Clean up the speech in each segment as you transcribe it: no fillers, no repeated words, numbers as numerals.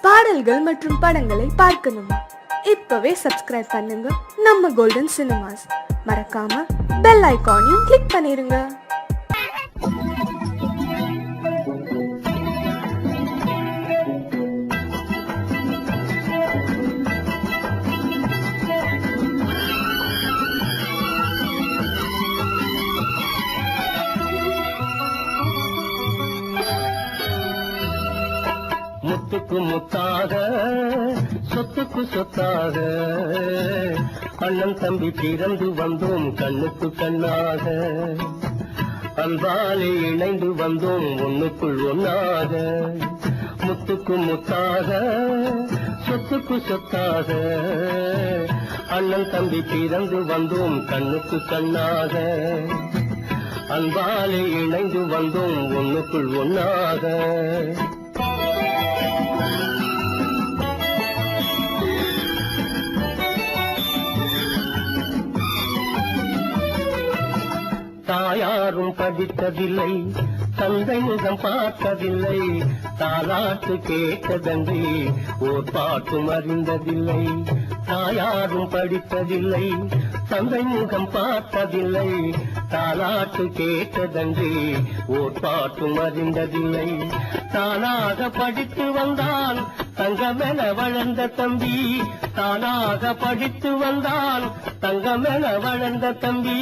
பாடல்கள் மற்றும் படங்களை பார்க்கணுமா? இப்பவே சப்ஸ்கிரைப் பண்ணுங்க நம்ம கோல்டன் சினிமாஸ். மறக்காம பெல் ஐகானையும் கிளிக் பண்ணிருங்க. முத்துக்கு முத்தாக சொத்துக்கு சொத்தாக அண்ணன் தம்பி பிறந்து வந்தோம் கண்ணுக்கு கண்ணாக, அன்பாலே இணைந்து வந்தோம் ஒண்ணுக்குள் ஒன்னாக. முத்துக்கு முத்தாக சொத்துக்கு சொத்தாக அண்ணன் தம்பி பிறந்து வந்தோம் கண்ணுக்கு கண்ணாக, அன்பாலே இணைந்து வந்தோம் ஒண்ணுக்குள் ஒன்னாக. தாயாரும் படித்ததில்லை, தந்தை முகம் பார்த்ததில்லை, தாலாட்டு கேட்டதன்றி ஓர் பாட்டும் அறிந்ததில்லை. தாயாரும் படித்ததில்லை, தந்தை முகம் பார்த்ததில்லை, தாலாட்டு கேட்டதன்றி ஓர் பாட்டும் அறிந்ததில்லை. தானாக படித்து வந்தான் தங்கமென வளர்ந்த தம்பி, தானாக படித்து வந்தான் தங்கமென வளர்ந்த தம்பி.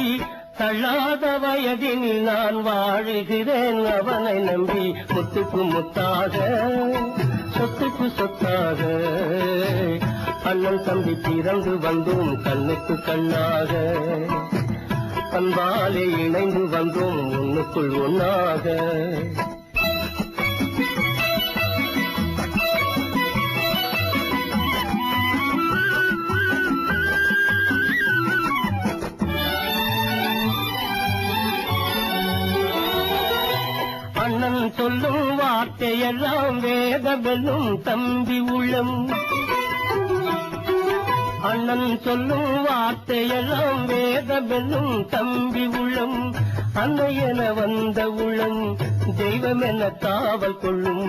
தள்ளாத வயதினில் நான் வாழுகிறேன் அவனை நம்பி. முத்துக்கு முத்தாக சொத்துக்கு சொத்தாக அண்ணன் தம்பி பிறந்து வந்தோம் கண்ணுக்கு கண்ணாக, அன்பாலே இணைந்து வந்தோம் ஒண்ணுக்குள் ஒன்னாக. அண்ணன் சொல்லும் வார்த்தையெல்லாம் வேதமெல்லும் தம்பி உள்ளம், அண்ணன் சொல்லும் வார்த்தையெல்லாம் வேதமெல்லும் தம்பி உள்ளம். அன்னை என வந்த உள்ளம் தெய்வம் என காவல் கொள்ளும்,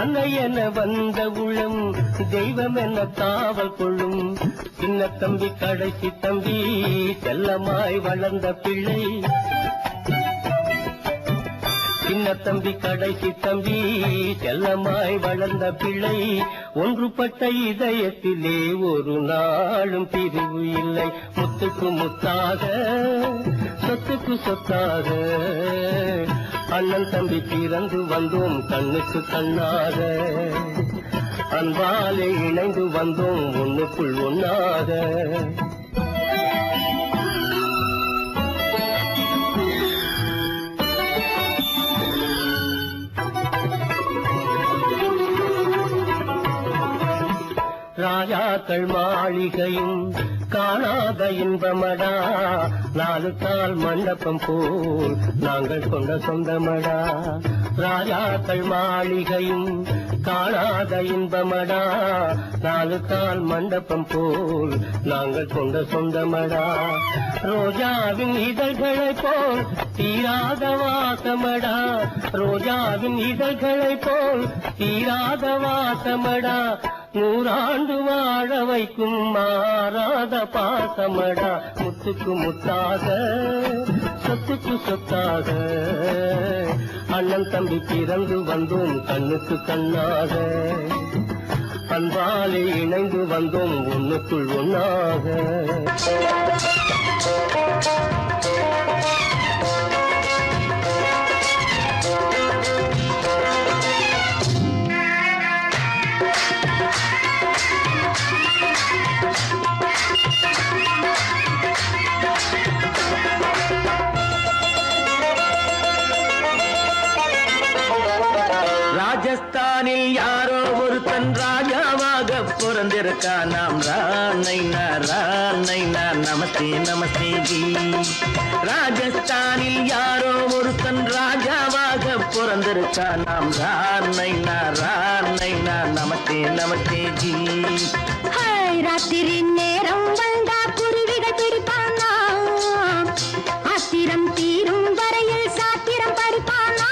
அன்னை என வந்த உள்ளம் தெய்வம் என காவல் கொள்ளும். சின்ன தம்பி கடைசி தம்பி செல்லமாய் வளர்ந்த பிள்ளை, சின்ன தம்பி கடைசி தம்பி செல்லமாய் வளர்ந்த பிள்ளை. ஒன்றுபட்ட இதயத்திலே ஒரு நாளும் பிரிவு இல்லை. முத்துக்கு முத்தாக சொத்துக்கு சொத்தாக அண்ணன் தம்பி பிறந்து வந்தோம் கண்ணுக்கு கண்ணாக, அன்பாலே இணைந்து வந்தோம் ஒண்ணுக்குள் ஒன்னாக. ராஜாக்கள் மாளிகையும் காணாத இன்பமடா, நாலு கால் மண்டபம் போல் நாங்கள் கொண்ட சொந்தமடா. ராஜாக்கள் மாளிகையும் காணாத இன்பமடா, நாலு கால் மண்டபம் போல் நாங்கள் கொண்ட சொந்தமடா. ரோஜாவின் இதழ்களை போல் தீராத வாசமடா, ரோஜாவின் இதழ்களை போல் தீராத வாசமடா. நூறாண்டு வாழ வைக்கும் மாறாத பாசமடா. முத்துக்கு முத்தாக சொத்துக்கு சொத்தாக அண்ணன் தம்பி பிறந்து வந்தோம் கண்ணுக்கு கண்ணாக, அன்பாலே இணைந்து வந்தோம் ஒண்ணுக்குள் ஒன்னாக. ராஜஸ்தானில் யாரோ ஒருத்தன் ராஜாவாக பிறந்திருக்கா. நாம் ராணைனா ராணைனா நமஸ்தே நமஸ்தே ஜி. ராஜஸ்தானில் யாரோ ஒருத்தன் ராஜாவாக பிறந்திருக்கா. நாம் ராணைனா ராணைனா நமஸ்தே நமஸ்தே ஜி. ராத்திரி நேரம் வந்தா குருவிகள் பிடிப்பானா, ஆத்திரம் தீரும் வரையில் சாத்திரம் படிப்பானா.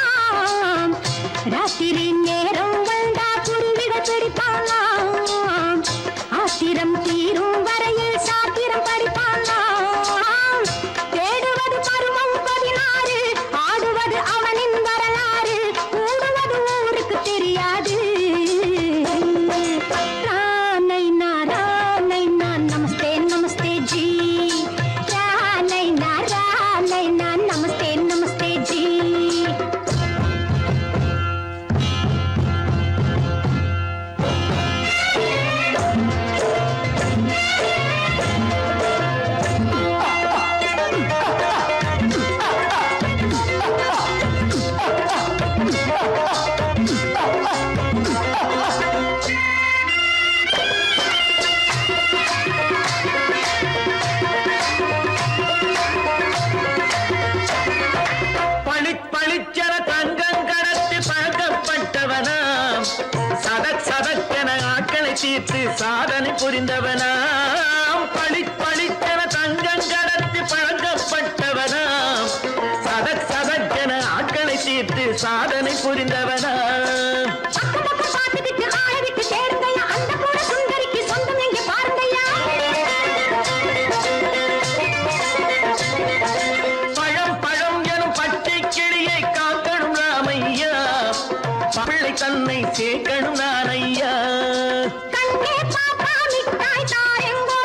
ராத்திரி நேரம் வந்தா குருவிகள் பிடிப்பானா, தீர்த்து சாதனை புரிந்தவனாம் பளிப்பளித்தன தங்கம் கடத்தி பழக்கப்பட்டவனாம் சதக் சதக்கென ஆட்களை தீர்த்து சாதனை புரிந்தவனாம் பார்த்துக்கிட்டு ஆளை விட்டு தேடுங்கய்யா அந்த கூட சுந்தரிக்கு சொந்தம் எங்கே பாருங்கய்யா பழம் பழம் எனும் பச்சை கிளியை காக்கணும் ராமையா பிள்ளை தன்னை சேர்க்கணும் நான் ஐயா கண்ணே பாப்பா மிட்டாய் தாரெங்கோ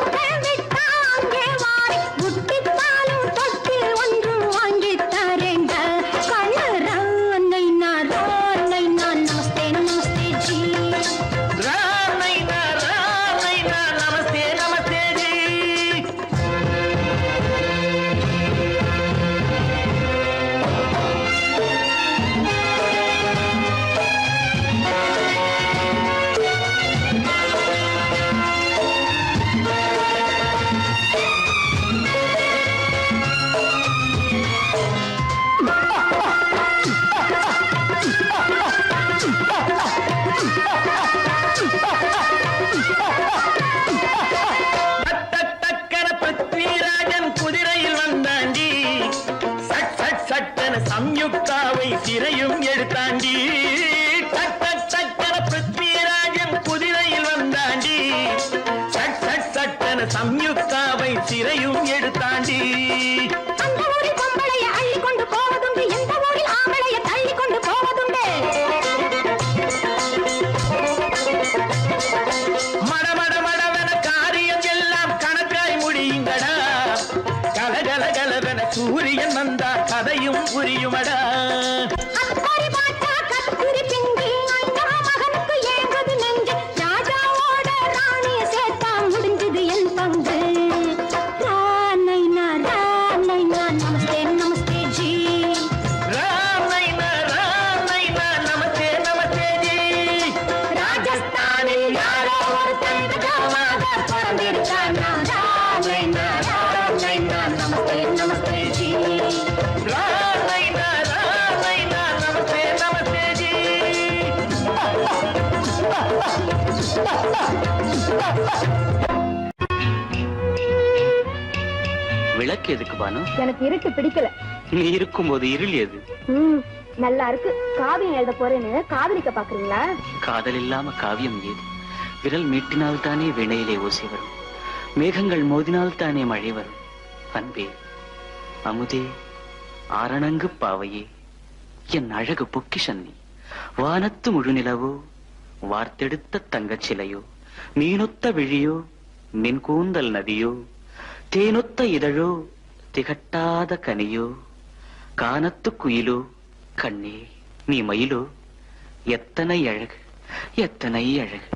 விட்டா அங்கே வாரி புட்டிப்பாலும் தொட்டு ஒன்று வாங்கி தரேங்க கண்ணு ரானை நான் நமஸ்தே நமஸ்தே ஜி ராமைனா நமஸ்தே நமஸ்தே ஜி டக்கர பிருத்விராஜன் குதிரையில் வந்தாண்டி சட் சட் சட்டன சம்யுக்தாவை சிறையும் எடுத்தாண்டி டக்கர பிருத்விராஜன் குதிரையில் வந்தாண்டி சட் சட் சட்டன சம்யுக்தாவை சிறையும் எடுத்தாண்டி அந்த ஊரில் பொம்பளைய அள்ளி கொண்டு போவதுண்டு எந்த ஊரில் ஆம்பளைய தள்ளி கொண்டு போவதுண்டு மட மட மடவென காரியம் எல்லாம் கணக்காய் முடியுங்கடா கலகல கலவென சூரியன் வந்தா கதையும் புரியுமடா அக்கறை பாட்டா கத்திரி பிங்கி அண்ணா மகனுக்கு ஏங்குது நெஞ்சு ராஜாவோட ராணிய சேர்த்தா முடிஞ்சது என் பங்கு ரானைனா நமஸ்தே நமஸ்தே ஜி ராமைனா நமஸ்தே நமஸ்தே ஜி ராஜஸ்தானில் யாரோ ஒரு தங்கமாக பிறந்திருக்கானா ரானைனா நமஸ்தே நமஸ்தே ஜி ராமைனா நமஸ்தே நமஸ்தே ஜி விளக்கு எதுக்கு பானு? எனக்கு இருட்டு பிடிக்கல. நீ இருக்கும்போது இருள் எது? நல்லா இருக்கு. காவியம் எழுத போறேன்னு காதலிக்க பாக்குறீங்களா? காதல் இல்லாம காவியம் ஏது? விரல் மீட்டினால் தானே வினையிலே ஓசை வரும், மேகங்கள் மோதினால் தானே மழை வரும். அன்பே, அமுதே, ஆரணங்கு பாவையே, என் அழகு பொக்கிஷன் நீ. வானத்து முழுநிலவோ, வார்த்தெடுத்த தங்கச் சிலையோ, மீனொத்த விழியோ, நின் கூந்தல் நதியோ, தேனொத்த இதழோ, திகட்டாத கனியோ, கானத்து குயிலோ, கண்ணே நீ மயிலோ, எத்தனை அழகு, எத்தனை அழகு.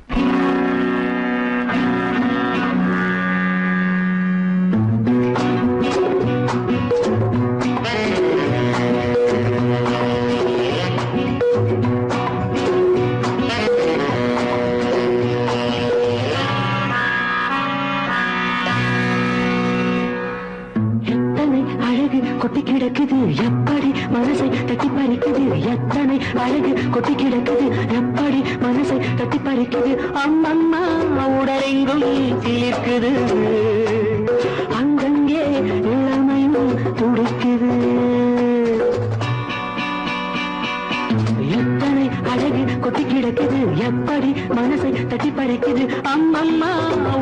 கொட்டி கிடக்குது எப்படி மனசை தட்டி பறிக்குது, எத்தனை அழகு கொட்டி கிடக்குது எப்படி மனசை தட்டி பறிக்குது. அம்மம்மா உடலெங்கும் சிலிர்க்குது, அங்கங்கே இளமையும் துடிக்குது. எத்தனை அழகு கொட்டி கிடக்குது எப்படி மனசை தட்டி பறிக்குது. அம்மம்மா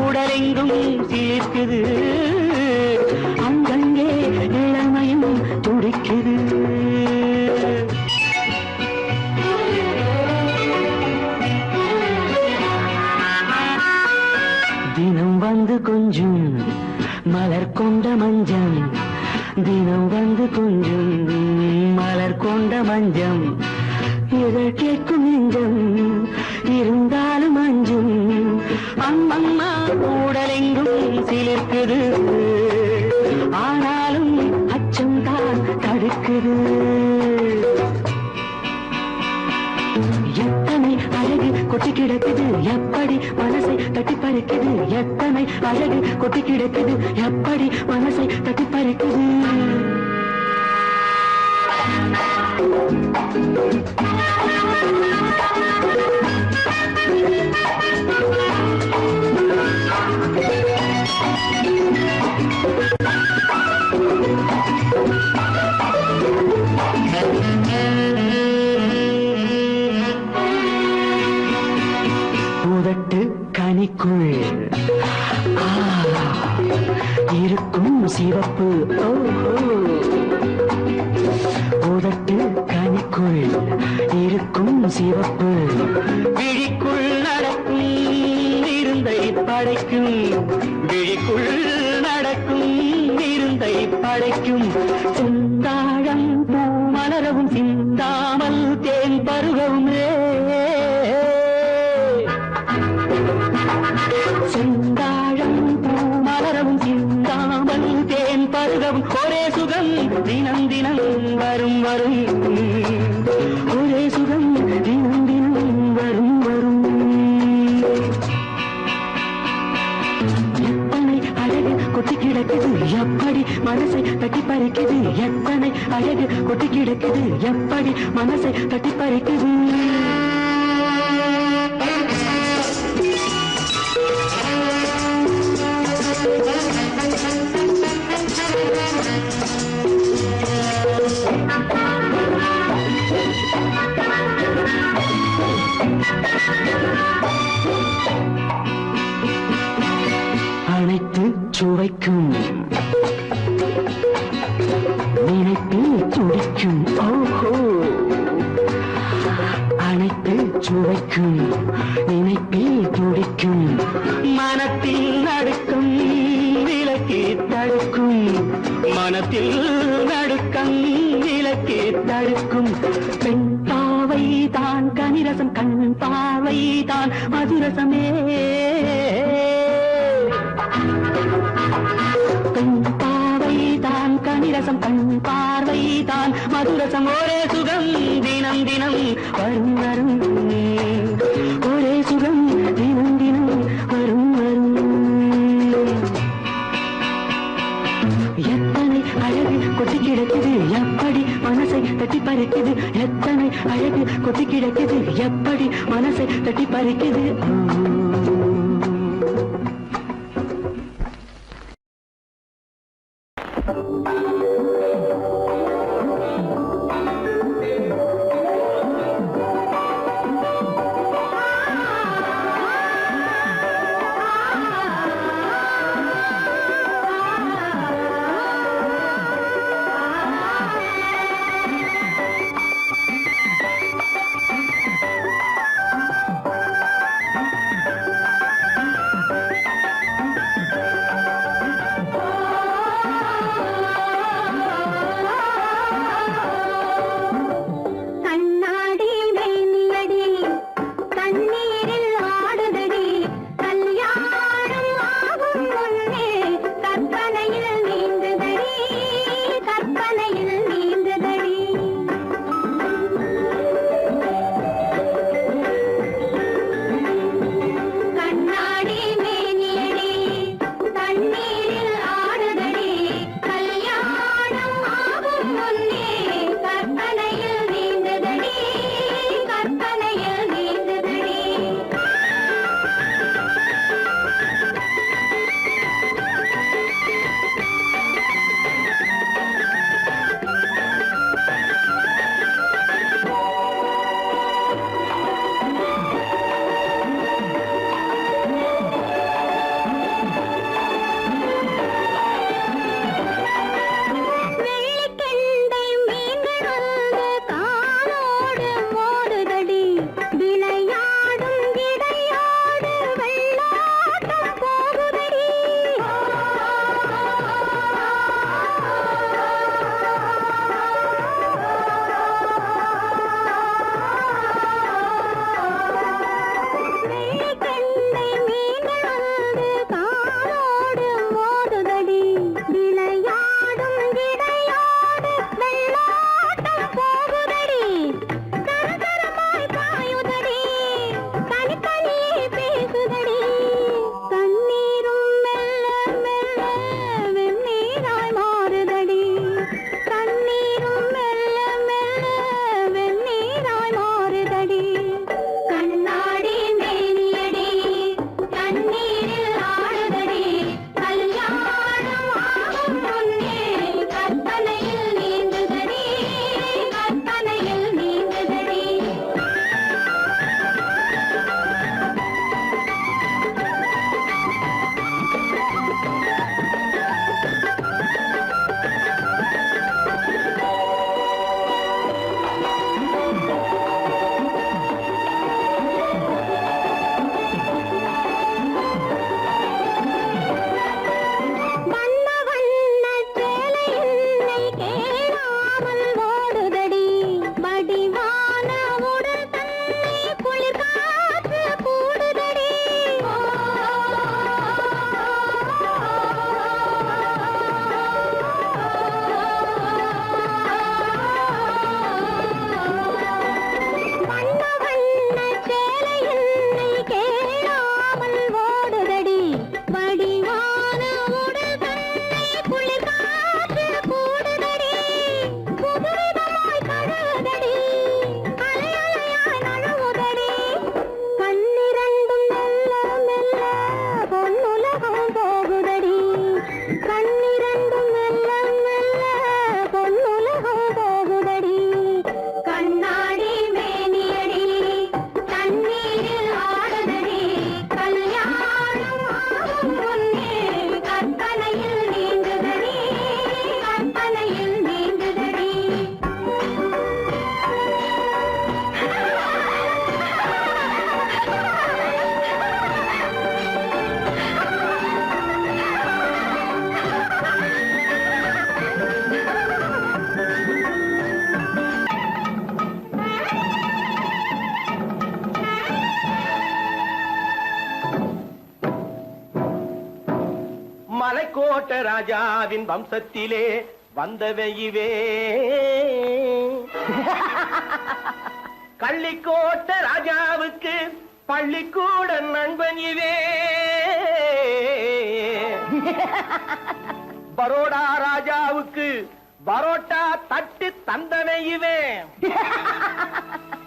உடலெங்கும் சிலிர்க்குது, அங்கங்கே இளமையும் துடிக்குது. தினம் வந்து கொஞ்சம் மலர் கொண்ட மஞ்சம், தினம் வந்து கொஞ்சம் மலர் கொண்ட மஞ்சம், இதழ் கேட்கும் நெஞ்சம் இருந்தாலும் அஞ்சும். அம்மம்மா உடலெங்கும் சிலிர்க்குது, ஆனாலும் அச்சம் தான் தடுக்குது. எத்தனை அழகு கொட்டி கிடக்குது எப்படி மனசை தட்டி பறிக்குது, எத்தனை அழகு கொட்டி கிடக்குது எப்படி மனசை தட்டி பறிக்குது. உதட்டு கனிக்குள் இருக்கும் சிவப்பு உதட்டு கனிக்குள் இருக்கும் சிவப்பு விழிக்குள் நடக்கும் இருந்தை படைக்கும் விழிக்குள் நடக்கும் இருந்தை படைக்கும் செந்தாழம் பூ மலரவும் சிந்தாமல் தேன் பருகவும் செந்தாழம் பூ மலரவும் சிந்தாமல் தேன் பருகவும் ஒரே சுகம் தினம் தினம் வரும் வரும் ஒரே சுகம் தினம் தினம் வரும் வரும் எத்தனை அழகு கொட்டி கிடக்குது எப்படி மனசை தட்டி பறிக்குது எத்தனை அழகு கொட்டி கிடக்குது எப்படி மனசை தட்டி பறிக்குது அனைத்து சுவைக்கும் நினைப்பில் துடிக்கும் ஓஹோ அனைத்து சுவைக்கும் நினைப்பில் துடிக்கும் மனத்தில் நடுக்கும் விலக்கி தடுக்கும் மனத்தில் நடுக்கம் விலக்கி தடுக்கும் பெண் பாவை தான் கனிரசம் கண் பாவை தான் மதுரசமே பெண் பாவை தான் கனிரசம் கண் பார்வை தான் மதுரசம் ஒரே சுகம் தினம் தினம் வரும் வரும் ஒரே சுகம் தினம் தினம் வரும் வரும் எத்தனை அழகு கொட்டி கிடக்குது எப்படி மனசை தட்டி பறிக்குது எத்தனை அழகு கொட்டி கிடக்குது எப்படி மனசை தட்டி பறிக்குது கள்ளைக்கோட்ட ராஜாவின் வம்சத்திலே வந்தவையுவே கள்ளிக்கோட்ட ராஜாவுக்கு பள்ளிக்கூட நண்பன் இவே பரோடா ராஜாவுக்கு பரோட்டா தட்டு தந்தனை இவே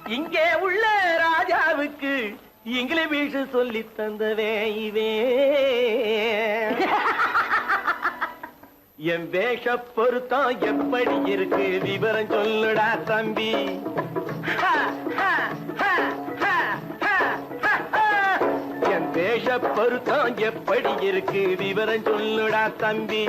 இங்கே உள்ள ராஜாவுக்கு இங்கிலீஷ் சொல்லி தந்தவே இவே என் வேஷ பொருத்தம் எப்படி இருக்கு விவரம் சொல்லுடா தம்பி என் வேஷ பொருத்தம் எப்படி இருக்கு விவரம் சொல்லுடா தம்பி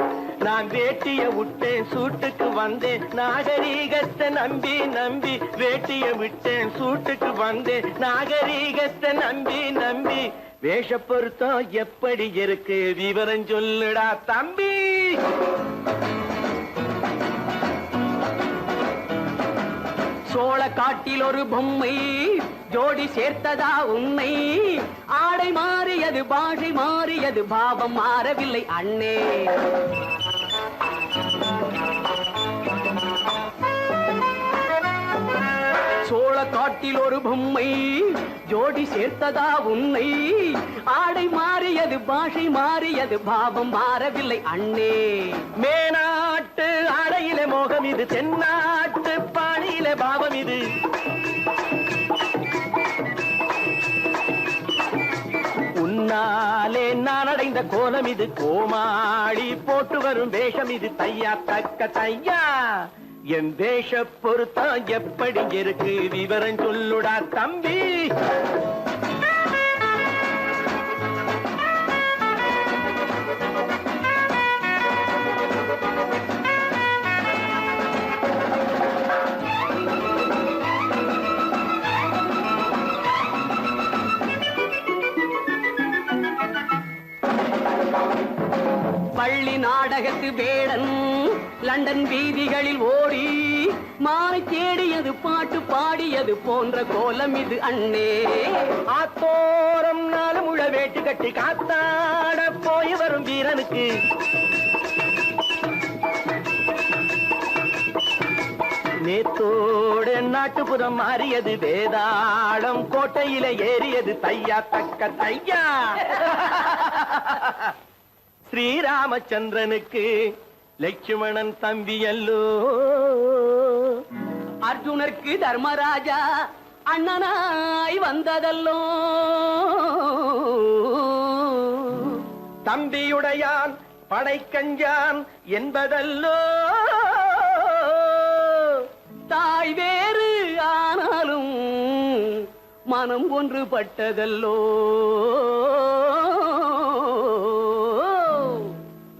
நான் வேட்டிய விட்டேன் சூட்டுக்கு வந்தேன் நாகரீகத்தை நம்பி நம்பி வேட்டிய விட்டேன் சூட்டுக்கு வந்தேன் நாகரீகத்தை நம்பி நம்பி வேஷ பொருத்தம் எப்படி இருக்கு விவரம் சொல்லுடா தம்பி சோழ காட்டில் ஒரு பொம்மை ஜோடி சேர்த்ததா உண்மை ஆடை மாறியது பாஷை மாறியது பாவம் மாறவில்லை அண்ணே சோழ காட்டில் ஒரு பொம்மை ஜோடி சேர்த்ததா உண்மை ஆடை மாறியது பாஷை மாறியது பாவம் மாறவில்லை அண்ணே மேனாட்டு ஆடையிலே மோகம் இது தென்னாட்டு பாணியிலே பாவம் இது உன்னாலே நான் அடைந்த கோலம் இது கோமாளி போட்டு வரும் வேஷம் இது தையா தக்க தையா என் வேஷ பொருத்தம் எப்படி இருக்கு விவரம் சொல்லுடா தம்பி பள்ளி நாடகத்து வேடன் லண்டன் வீதிகளில் ஓடி மாலை தேடியது பாட்டு பாடியது போன்ற கோலம் இது அண்ணே ஆத்தோரம் நாலு முழ வேட்டு கட்டி காத்தாட போய் வரும் வீரனுக்கு நேத்தோடு நாட்டுப்புறம் மாறியது வேதாளம் கோட்டையில ஏறியது தையா தக்க தையா ஸ்ரீராமச்சந்திரனுக்கு லட்சுமணன் தம்பி அல்லோ அர்ஜுனருக்கு தர்மராஜா அண்ணனாய் வந்ததல்லோ தம்பியுடையான் படைக்கஞ்சான் என்பதல்லோ தாய் வேறு ஆனாலும் மனம் ஒன்றுபட்டதல்லோ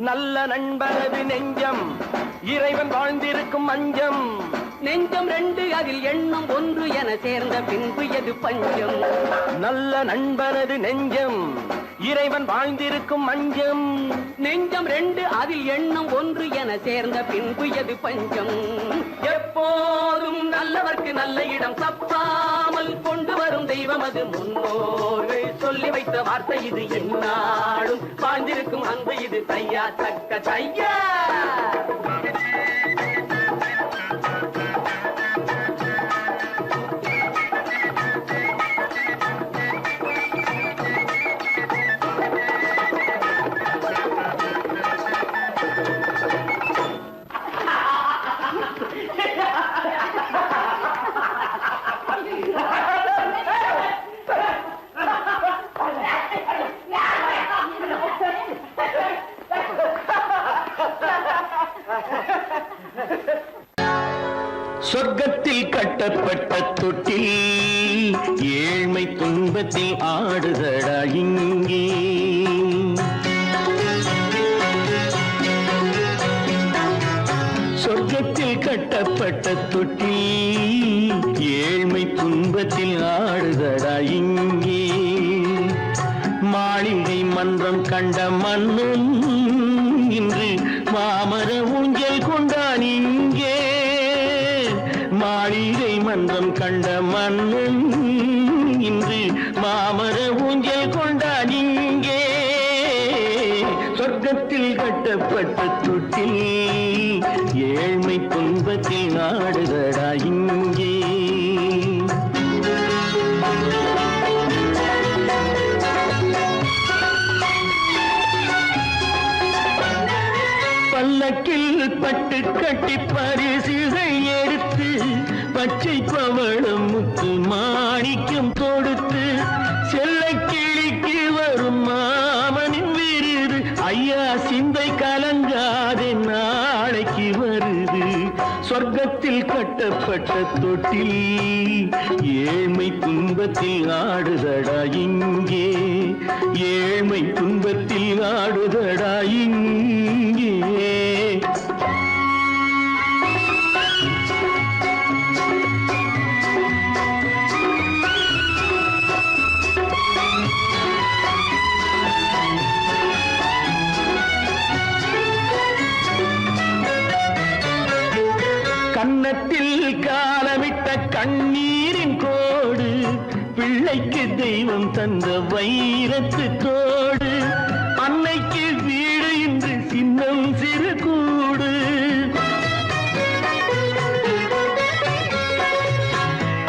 நல்ல நண்பனது நெஞ்சம் இறைவன் வாழ்ந்திருக்கும் மஞ்சம் நெஞ்சம் ரெண்டு அதில் எண்ணம் ஒன்று என சேர்ந்த பின்பு எது பஞ்சம் நல்ல நண்பனது நெஞ்சம் இறைவன் வாழ்ந்திருக்கும் மஞ்சம் நெஞ்சம் ரெண்டு அதில் எண்ணம் ஒன்று என சேர்ந்த பின்பு எது பஞ்சம் எப்போதும் நல்லவர்க்கு நல்ல இடம் தப்பாமல் கொண்டு வரும் தெய்வம் அது முன்னோர்கள் சொல்லி வைத்த வார்த்தை இது என்னாலும் வாழ்ந்திருக்கும் அன்பு இது தையா தக்க தையா சொர்க்கத்தில் கட்டப்பட்ட தொட்டில் ஏழ்மை துன்பத்தில் ஆடுதடா இங்கே சொர்க்கத்தில் கட்டப்பட்ட தொட்டில் ஏழ்மை துன்பத்தில் ஆடுதடா இங்கே மாளிகை மன்றம் கண்ட மன்னன் இன்று மாமர ஊஞ்சல் கொண்டான் இங்கே மாளிகை மன்றம் கண்ட மன்னன் இன்று மாமர ஊஞ்சல் கொண்டான் இங்கே சொர்க்க சொர்க்கத்தில் கட்டப்பட்ட தொட்டில் ஏழ்மை துன்பத்தில் நாடுதடா இங்கே. பல்லக்கில் பட்டு கட்டி பரிசுகள் எடுத்து பச்சை பவளம் முத்து மாணிக்கம் கொடுத்து செல்ல கிளிக்கு வரும் மாமனின் விருது ஐயா சிந்தை கலங்காதே நாளைக்கு வருது. சொர்க்கத்தில் கட்டப்பட்ட தொட்டில் ஏழ்மை துன்பத்தில் ஆடுதடா இங்கே. ஏழ்மை துன்பத்தில் ஆடுதடா இங்கே. கன்னத்தில் காலமிட்ட கண்ணீரின் கோடு பிள்ளைக்கு தெய்வம் தந்த வைரத்து தோடு. அன்னைக்கு வீடு இன்று சின்னம் சிறு கூடு.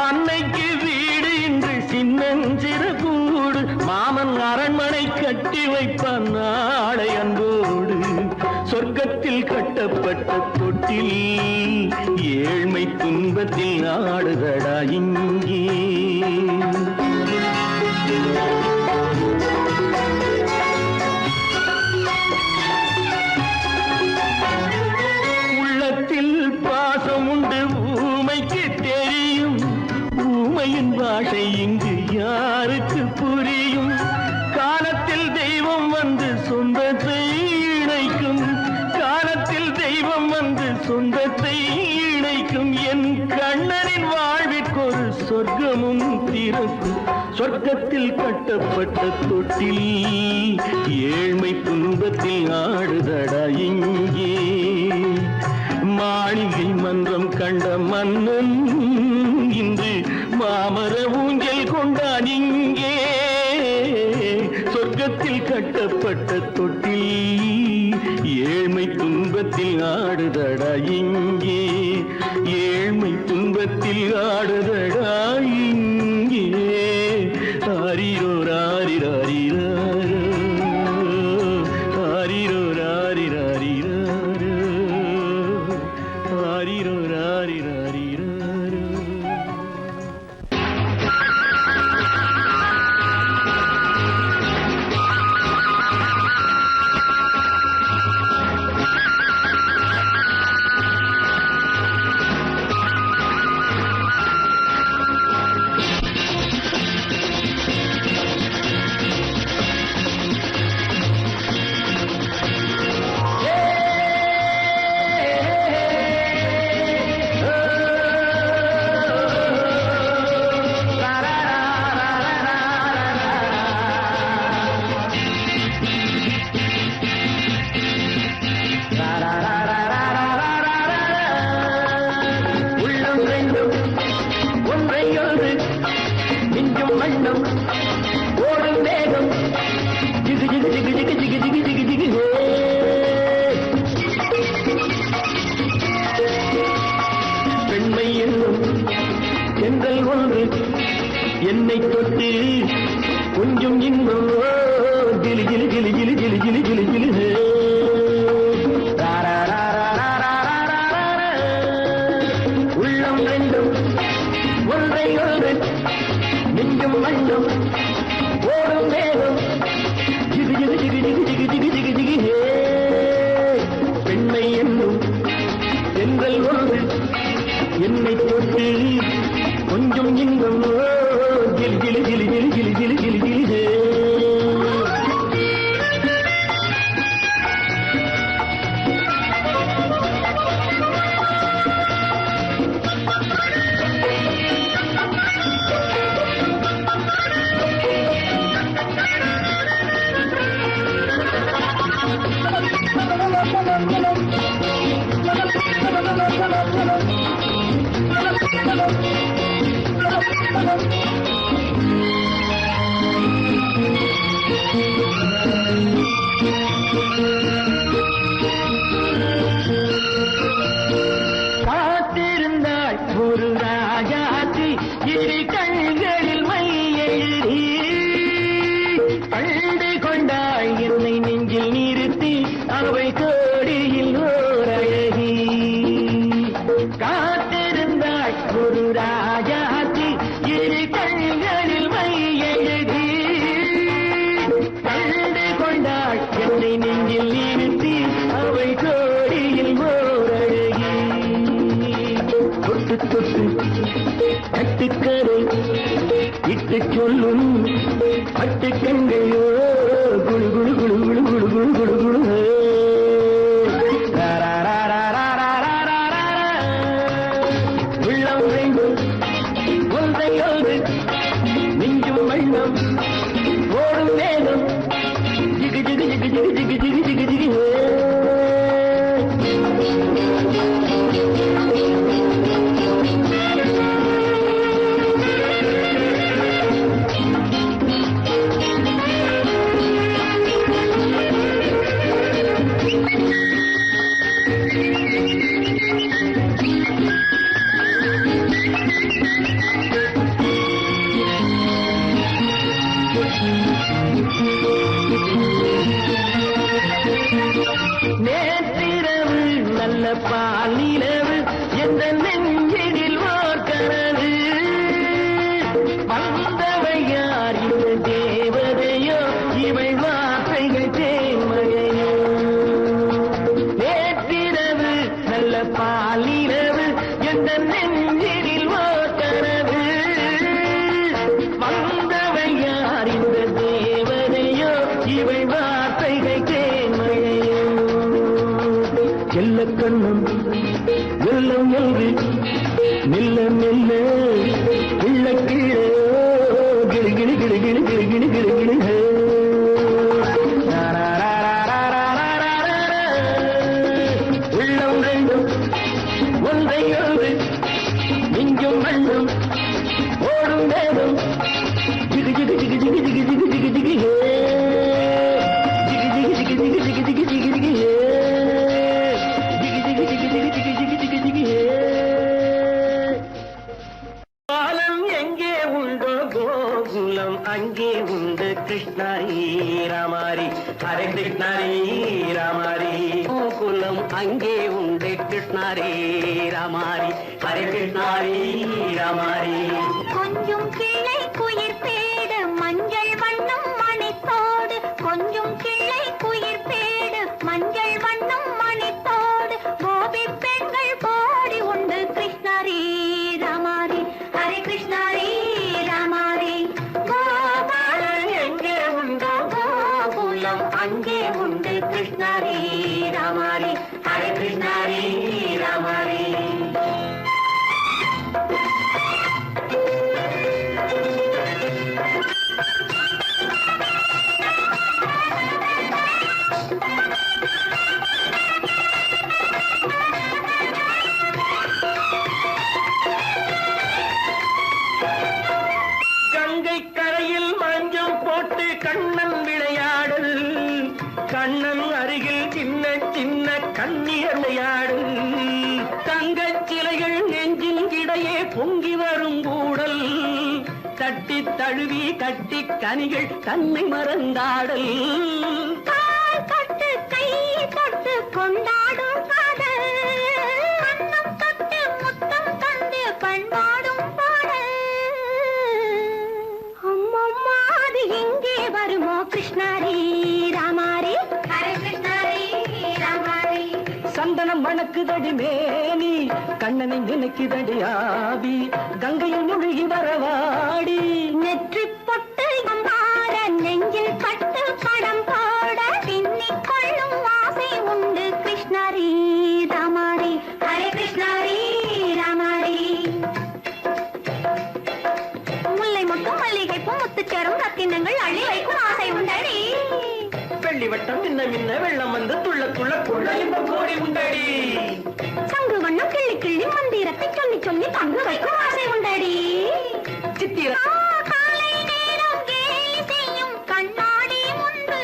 அன்னைக்கு வீடு இன்று சின்னம் சிறு கூடு. மாமன் அரண்மனை கட்டி வைப்பான் நாளை அன்போடு. சொர்க்கத்தில் கட்டப்பட்ட தொட்டில் ஏழ்மை துன்பத்தில் ஆடுதடா இங்கே. உள்ளத்தில் பாசம் உண்டு ஊமைக்கு தெரியும். ஊமையின் பாஷை இங்கு யாருக்கு புரியும்? காலத்தில் தெய்வம் வந்து சொந்தத்தை இணைக்கும். காலத்தில் தெய்வம் வந்து சொந்தத்தை இணைக்கும். என் கண்ணனின் வாழ்விற்கொரு சொர்க்கமும் திறக்கும். சொர்க்கத்தில் கட்டப்பட்ட தொட்டில் ஏழ்மை துன்பத்தில் ஆடுதடா இங்கே. மாளிகை மன்றம் கண்ட மன்னன் இன்று மாமர ஊஞ்சல் கொண்டான் இங்கே. சொர்க்கத்தில் கட்டப்பட்ட தொட்டில் ஏழ்மை துன்பத்தில் ஆடுதடா இங்கே. ஏழ்மை துன்பத்தில் ஆடுதடா இங்கே. ஆரிரோ ராரிராரிராரோ, ஆரிரோ ராரிராரிராரோ, ஆரிரோ ராரிராரிராரோ. பெண்மை என்னும் செங்கல் ஒன்று என்னை தொட்டு கொஞ்சம் இன்னும் ஜிலி ஜிலி ஜிலி ஜிலி ஜிலி ஜிலி ஜிலி ஜிலி. உள்ளம் ரெண்டும் ஒன்றை ஒன்று நெஞ்சும் மண்ணும் ஓடும் வேகம் ஜிகு ஜிகு ஜிகு ஜிகு ஜிகு ஜிகு ஜிகு ஜிகு. பெண்மை என்னும் செங்கல் ஒன்று என்னை தொட்டு கொஞ்சம் இன்பம் ஜிலி ஜிலி ஜிலி ஜிலி ஜிலி ஜிலி ஜிலி ஜிலி. சொல்லும் பட்டு கண்கையோ குழு குழு குழு குழு குழு குழு குழு குழு உள்ளம் வேண்டும் ஒன்றை ஒன்று நெஞ்சும் வண்ணம் ஓடும் வேகம் ஜிகு ஜிகு ஜிகு ஜிகு ஜிகு ஜிகு ஜிகு ஜிகு நேற்றிரவு நல்ல பாலிரவு எந்த நெஞ்சினில் ஓர் கனவு வந்தவையார் இந்த தேவதையோ இவை வார்த்தைகள் தேன்மழையோ நேற்றிரவு நல்ல பாலிரவு எந்த நெஞ்சினில் ஓர் கனவு வந்தவையார் இந்த தேவதையோ இவை வார்த்தைகள் தேன்மழையோ எல்ல கண்ணம் வெள்ளம் என்று மெல்ல மெல்ல கிள்ள கீழே கிளி கிளி கிளி கிளி கிளி கிளி கிளி கிளி உள்ளம் ரெண்டும் ஒன்றை ஒன்று நெஞ்சும் வண்ணம் ஓடும் வேகம் ஜிகு ஜிகு ஜிகு ஜிகு ஜிகு ஜிகு ஜிகு ஜிகு ஜிகு ஜிகு ஜிகு ஜிகு ஜிகு ஜிகு ஜிகு ஜிகு பாலம் எங்கே உண்டோ கோகுலம் அங்கே உண்டு கிருஷ்ணாரி ராமாரி ஹரே கிருஷ்ணாரி ராமாரி கோகுலம் அங்கே உண்டு கிருஷ்ணாரி ராமாரி ஹரே கிருஷ்ணாரி ராமாரி கொஞ்சம் கிளை குயிர் பேடு மஞ்சள் வண்ணம் மணித்தோடு கொஞ்சம் கிளை குயிர் பேடு மஞ்சள் வண்ணம் மணித்தோடு கோபி பெண்கள் போடி உண்டு கிருஷ்ணாரி ராமாரி ஹரே கிருஷ்ணாரி ராமாரி கோபாலன் எங்கே உண்டோ கோகுலம் அங்கே உண்டு கிருஷ்ணாரி ராமாரி ஹரே கிருஷ்ணாரி ராமாரி கங்கை கரையில் மஞ்சள் போட்டு கண்ணன் விளையாடல் கண்ணன் அருகில் சின்ன சின்ன கண்ணியர் விளையாடல் தங்கச் சிலைகள் நெஞ்சின் இடையே பொங்கி வரும் கூடல் தட்டி தழுவி கட்டி கனிகள் தன்னை மறந்தாடல் கால் தொட்டு கை தொட்டு கொண்டாடும் காதல் கண்ணம் தொட்டு முத்தம் தந்து பண்பாடும் பாடல் அம்மம்மா அது எங்கே வருமோ கிருஷ்ணாரி ராமாரி ஹரே கிருஷ்ணாரி ராமாரி சந்தனம் மணக்குதடி மேனி கண்ணனை நினைக்குதடி ஆவி கங்கையில் முழுகி வரவாடி நெற்றி பொட்டு மாற நெஞ்சில் பட்டு படம் போட பின்னிக் கொள்ளும் ஆசை உண்டு கிருஷ்ணாரி ராமாரி ஹரே கிருஷ்ணாரி ராமாரி முல்லை மொட்டும் மல்லிகை பூ முத்துச்சேரும் ரத்தினங்கள் அள்ளி வைக்கும் ஆசை உண்டடி வெள்ளி வட்டம் மின்ன மின்ன வெள்ளம் வந்து துள்ள துள்ள துள்ள இந்த கோடி உண்டடி சங்கு வண்ணம் கிள்ளி கிள்ளி மந்திரத்தை சொல்லி சொல்லி தங்கு வைக்கும் ஆசை உண்டடி சித்திர காலை நேரம் கேலி செய்யும் கண்ணாடி முன்பு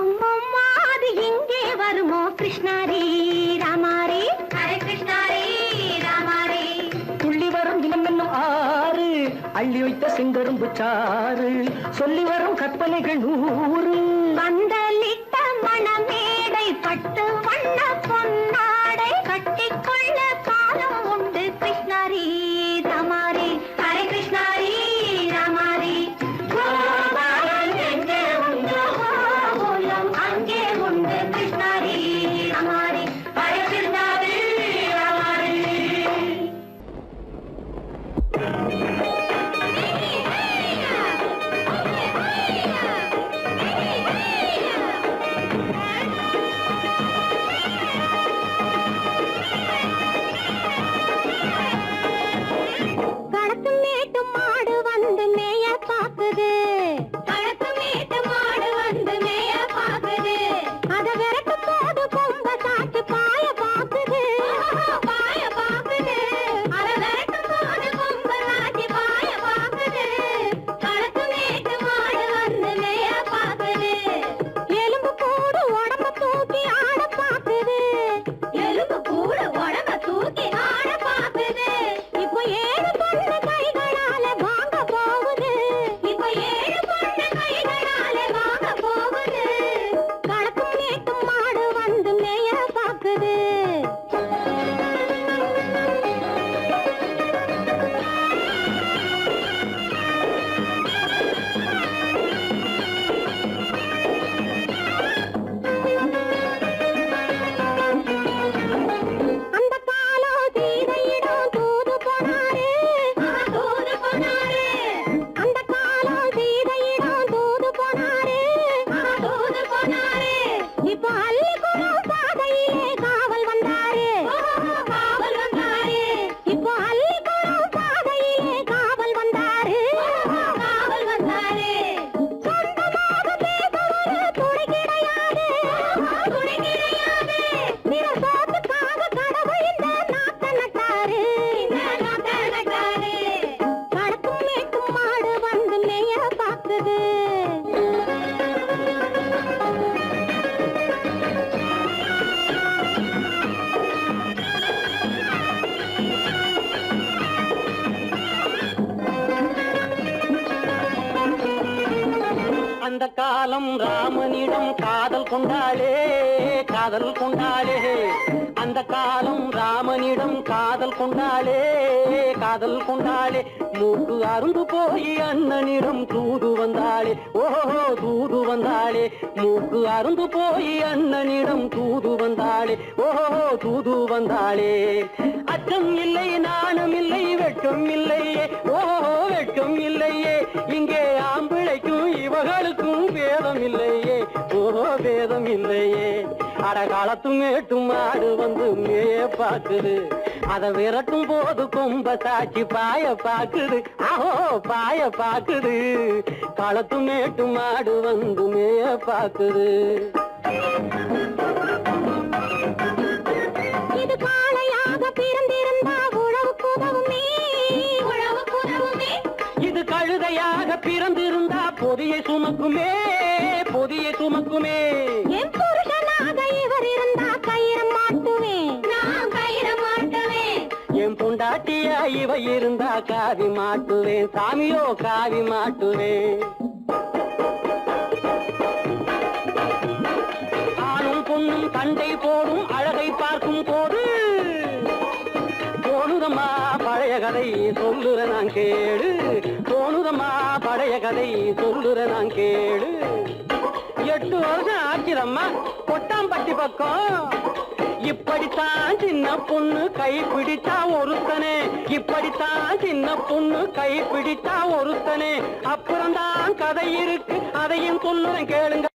அம்மம்மா அது எங்கே வருமோ கிருஷ்ணாரி ராமாரி ஹரே கிருஷ்ணாரி ராமாரி துள்ளி வரும் தினம் என்னும் ஆறு அள்ளி வைத்த செங்கரும்பு சாறு சொல்லி வரும் கற்பனைகள் 100 பந்தலிட்ட மணமேடை பட்டு வண்ண பொன்னாடை கட்டிக்கொள்ள காலம் உண்டு கிருஷ்ணாரி ராமாரி ஹரே கிருஷ்ணாரி ராமாரி கோபாலன் எங்கே உண்டோ கோகுலம் அங்கே உண்டு கிருஷ்ணாரி ராமாரி ஹரே கிருஷ்ணாரி ராமாரி அந்த காலம் ராமனிடம் காதல் கொண்டாளே காதல் கொண்டாளே அந்த காலம் ராமனிடம் காதல் கொண்டாளே காதல் கொண்டாளே மூக்கு அருந்து போய் அண்ணனிடம் தூது வந்தாளே ஓஹோ தூது வந்தாளே மூக்கு அருந்து போய் அண்ணனிடம் தூது வந்தாளே ஓஹோ தூது வந்தாளே அச்சம் இல்லை நாணம் இல்லை வெட்கம் இல்லையே ஓஹோ வெட்கம் இல்லையே இங்கே ஆம்பிளைக்கும் இவர்களுக்கும் வேதம் இல்லையே ஓஹோ வேதம் இல்லையே அடகாலத்தும் மேட்டும் மாடு வந்து மேய பாக்குது அத விரட்டும் போது கொம்ப சாட்சி பாய பாக்குது ஆஹோ பாய பாக்குது களத்தும் மேட்டும் மாடு வந்து மேய பாக்குது இது காளையாக பிறந்திருந்தா உழவுக்கு உதவுமே உழவுக்கு உதவுமே இது கழுதையாக பிறந்திருந்தா பொதியை சுமக்குமே பொதியை சுமக்குமே என் புருஷனாக இவர் இருந்தா கயிறு மாட்டுவேன் நான் கயிறு மாட்டுவேன் என் பொண்டாட்டியா இவ இருந்தா காவி மாட்டுவேன் சாமியோ காவி மாட்டுவேன் ஆணும் பொண்ணும் சண்டை போடும் அழகை பார்க்கும் போது தோணுதம்மா பழைய கதை சொல்லுற நான் கேளு தோணுதம்மா பழைய கதை சொல்லுற நான் கேளு 8 வருஷம் ஆச்சுதம்மா கொட்டாம்பட்டி பக்கம் இப்படித்தான் சின்ன பொண்ணு கை பிடிச்சா ஒருத்தனே இப்படித்தான் சின்ன பொண்ணு கை பிடிச்சா ஒருத்தனே அப்புறம்தான் கதை இருக்கு அதையும் சொல்லுறேன் கேளுங்க